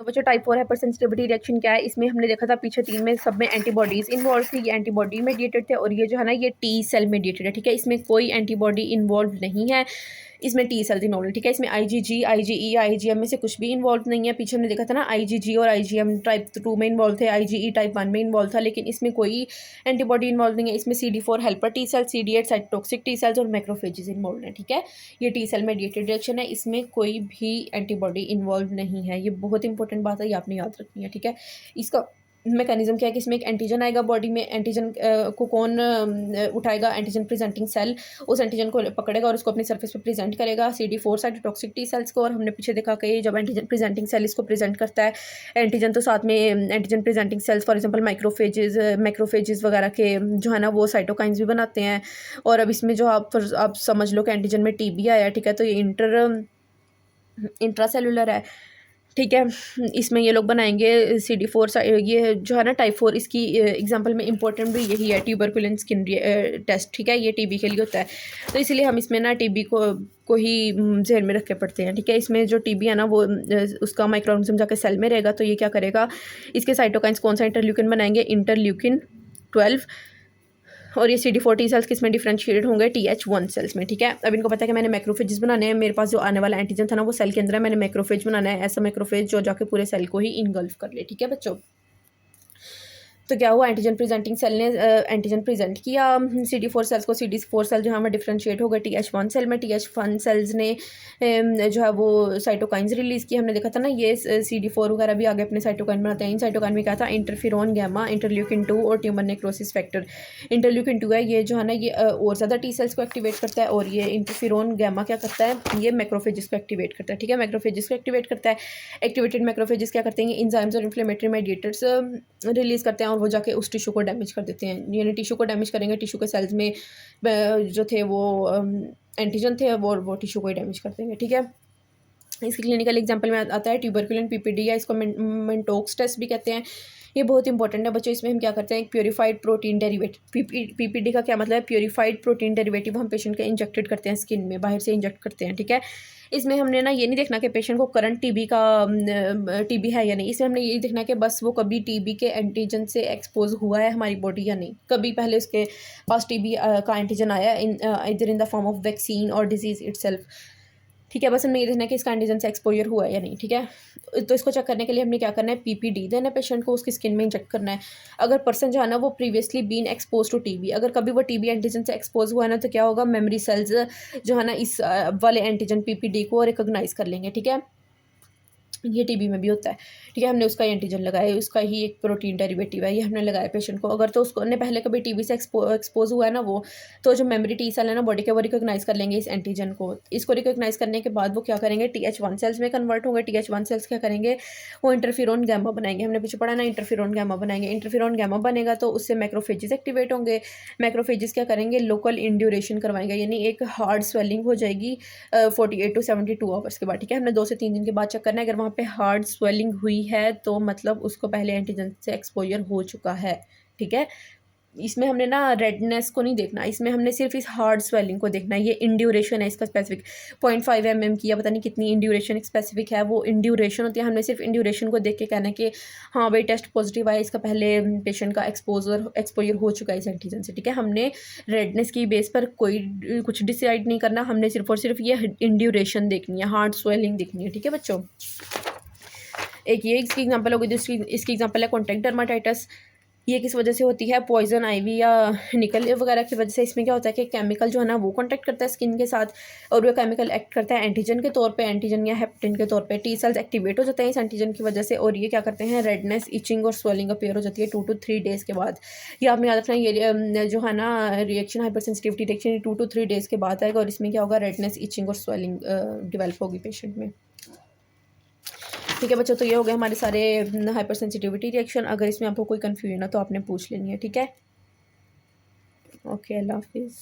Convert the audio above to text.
बच्चों type 4 hyper sensitivity reaction क्या है, इसमें हमने देखा था पीछे 3 में, सब में एंटीबॉडीज़ इन्वॉल्व थी, ये एंटीबॉडी मेडिएटेड थे, और ये जो है ना ये टी सेल मेडिएटेड है, ठीक है। इसमें कोई एंटीबॉडी इन्वॉल्व नहीं है, इसमें टी सेल्स इन्वॉल्व, ठीक है। इसमें आईजीजी, आईजीई, आईजीएम में से कुछ भी इन्वॉल्व नहीं है। पीछे हमने देखा था ना आईजीजी और आईजीएम टाइप 2 में इन्वॉल्व थे, आईजीई टाइप 1 में इन्वॉल्व था, लेकिन इसमें कोई एंटीबॉडी इन्वॉल्व नहीं है। इसमें CD4 helper T cells, CD8 cytotoxic T cells और मैक्रोफेजेस इन्वॉल्व हैं, ठीक है। ये टी सेल मेडिएटेड रिएक्शन है, इसमें कोई भी एंटीबॉडी इन्वॉल्व नहीं है। ये बहुत इंपॉर्टेंट बात है, ये आपने याद रखनी है, ठीक है। इसका मैकेनिज्म क्या है कि इसमें एक एंटीजन आएगा बॉडी में, एंटीजन को कौन उठाएगा, एंटीजन प्रेजेंटिंग सेल उस एंटीजन को पकड़ेगा और उसको अपनी सरफेस पे प्रेजेंट करेगा, CD4 साइटोटॉक्सिक टी सेल्स को। और हमने पीछे देखा कि जब एंटीजन प्रेजेंटिंग सेल इसको प्रेजेंट करता है एंटीजन, तो साथ में antigen presenting sales for example macrophages वगैरह के जो है ना वो साइटोकाइंस भी बनाते हैं। और अब इसमें जो आप समझ लो कि एंटीजन में टीबी आया, ठीक है, तो ये इंट्रासेलुलर है, ठीक है। इसमें ये लोग बनाएंगे CD4 ये जो है ना टाइप 4, इसकी एग्जांपल में इंपॉर्टेंट भी यही है, ट्यूबरकुलिन स्किन टेस्ट, ठीक है, ये टीबी के लिए होता है। तो इसलिए हम इसमें ना टीबी को ही जहन में रख के पढ़ते हैं, ठीक है। इसमें जो टीबी है ना वो उसका माइक्रोऑर्गेनिज्म जाके सेल में रहेगा, तो ये क्या करेगा, इसके साइटोकाइंस कौन सा इंटरल्यूकिन बनाएंगे, इंटरल्यूकिन 12, और ये CD4 टी सेल्स किस में डिफरेंशिएटेड होंगे, TH1 सेल्स में, ठीक है। अब इनको पता है कि मैंने मैक्रोफेजेस बनाने हैं, मेरे पास जो आने वाला एंटीजन था ना वो सेल के अंदर है, मैंने मैक्रोफेज बनाना है, ऐसा मैक्रोफेज जो जाके पूरे सेल को ही इनगल्फ कर ले, ठीक है बच्चों। तो क्या हुआ, एंटीजन प्रेजेंटिंग सेल ने एंटीजन प्रेजेंट किया CD4 सेल्स को, CD4 सेल जो है हमें डिफरेंशिएट हो गए TH1 सेल में, TH1 सेल्स ने जो है वो साइटोकाइंस रिलीज़ किया। हमने देखा था ना ये CD4 वगैरह भी आगे अपने साइटोकाइन बनाते हैं। इन साइटोकाइन में क्या था, इंटरफेरॉन गैमा, इंटरल्यूकिन 2 और ट्यूमर नेक्रोसिस फैक्टर। इंटरल्यूकिन 2 है ये जो है ना ये और ज़्यादा टी सेल्स को एक्टिवेट करता है, और ये इंटरफेरॉन गैमा क्या करता है, ये मैक्रोफेजेस को एक्टिवेट करता है, ठीक है, मैक्रोफेजेस को एक्टिवेट करता है। एक्टिवेटेड मैक्रोफेजेस क्या करते हैं, एंजाइम्स और इन्फ्लेमेटरी मेडिएटर्स रिलीज़ करते हैं, और वो जाके उस टिश्यू को डैमेज कर देते हैं, यानी टिश्यू को डैमेज करेंगे, टिश्यू के सेल्स में जो थे वो एंटीजन थे वो टिश्यू को ही डैमेज कर देंगे, ठीक है। इसकी क्लिनिकल एग्जांपल में आता है ट्यूबरकुलिन PPD, या इसको मेंटोक्स टेस्ट भी कहते हैं। ये बहुत इंपॉर्टेंट है बच्चों। इसमें हम क्या करते हैं, एक प्योरीफाइड प्रोटीन डेरिवेटिव, PPD का क्या मतलब है, प्योरीफाइड प्रोटीन डेरिवेटिव हम पेशेंट के इंजेक्टेड करते हैं स्किन में, बाहर से इंजेक्ट करते हैं, ठीक है। इसमें हमने ना ये नहीं देखना कि पेशेंट को करंट टीबी है या नहीं, इसमें हमने ये देखना कि बस वो कभी टीबी के एंटीजन से एक्सपोज हुआ है हमारी बॉडी या नहीं, कभी पहले उसके पास टीबी का एंटीजन आया इधर in the form of vaccine और डिजीज इटसेल्फ, ठीक है। बस हमने ये देखना है कि इसका एंटीजन से एक्सपोजर हुआ है या नहीं, ठीक है। तो इसको चेक करने के लिए हमने क्या करना है, PPD देना है पेशेंट को, उसकी स्किन में इंजेक्ट करना है। अगर पर्सन जो है ना वो previously been expose to TB, अगर कभी वो टीबी एंटीजन से एक्सपोज हुआ है ना, तो क्या होगा, मेमोरी सेल्स जो है ना इस वाले एंटीजन PPD को रिकोगनाइज कर लेंगे, ठीक है। ये टीबी में भी होता है, ठीक है। हमने उसका एंटीजन लगाया, उसका ही एक प्रोटीन डेरिवेटिव है, ये हमने लगाया पेशेंट को। अगर तो उसको ने पहले कभी टीबी से एक्सपोज हुआ है ना वो, तो जो मेमोरी टी सेल है ना बॉडी के, वो रिकोगनाइज कर लेंगे इस एंटीजन को। इसको रिकोगनाइज करने के बाद वो क्या करेंगे, TH1 सेल्स में कन्वर्ट होंगे। TH1 सेल्स क्या करेंगे, वो इंटरफेरॉन गैमा बनाएंगे, हमने पीछे पढ़ा ना, इंटरफेरॉन गैमा बनाएंगे। इंटरफेरॉन गैमा बनेगा तो उससे मैक्रोफेजेस एक्टिवेट होंगे। मैक्रोफेजेस क्या करेंगे, लोकल इंड्यूरेशन करवाएंगे, यानी एक हार्ड स्वेलिंग हो जाएगी 48 to 72 आवर्स के बाद, ठीक है। हमने 2 से 3 दिन के बाद चेक करना है, अगर वहाँ पे हार्ड स्वेलिंग हुई है तो मतलब उसको पहले एंटीजन से एक्सपोजर हो चुका है, ठीक है। इसमें हमने ना रेडनेस को नहीं देखना, इसमें हमने सिर्फ इस हार्ड स्वेलिंग को देखना है। ये इंड्यूरेशन है इसका स्पेसिफिक 0.5 mm की, या पता नहीं कितनी इंड्यूरेशन स्पेसिफिक है, वो इंड्यूरेशन होती है। हमने सिर्फ इंड्यूरेशन को देख के कहना है कि हाँ भाई टेस्ट पॉजिटिव आया, इसका पहले पेशेंट का एक्सपोजर हो चुका है इस एंटीजन से, ठीक है। हमने रेडनेस की बेस पर कोई कुछ डिसाइड नहीं करना, हमने सिर्फ और सिर्फ ये इंड्यूरेशन देखनी है, हार्ड स्वेलिंग देखनी है, ठीक है बच्चों। एक ये इसकी एग्जांपल होगी, दूसरी इसकी एग्जांपल है कॉन्टैक्ट डर्माटाइटिस। ये किस वजह से होती है, पॉइजन आईवी या निकल वगैरह की वजह से। इसमें क्या होता है कि केमिकल जो है ना वो कॉन्टैक्ट करता है स्किन के साथ, और वो केमिकल एक्ट करता है एंटीजन के तौर पे, एंटीजन या हेप्टेन के तौर पे। टी सेल्स एक्टिवेट हो जाते हैं इस एंटीजन की वजह से, और ये क्या करते हैं, रेडनेस, इचिंग और स्वेलिंग अपीयर हो जाती है 2 to 3 डेज़ के बाद। ये आपने याद रखना, ये जो है ना reaction hyper sensitivity reaction 2 to 3 days के बाद आएगा, और इसमें क्या होगा, रेडनेस, इचिंग और स्वेलिंग डिवेल्प होगी पेशेंट में, ठीक है बच्चों। तो ये हो गए हमारे सारे हाइपर सेंसिटिविटी रिएक्शन। अगर इसमें आपको कोई कन्फ्यूजन है तो आपने पूछ लेनी है, ठीक है। ओके, अल्लाह हाफिज़।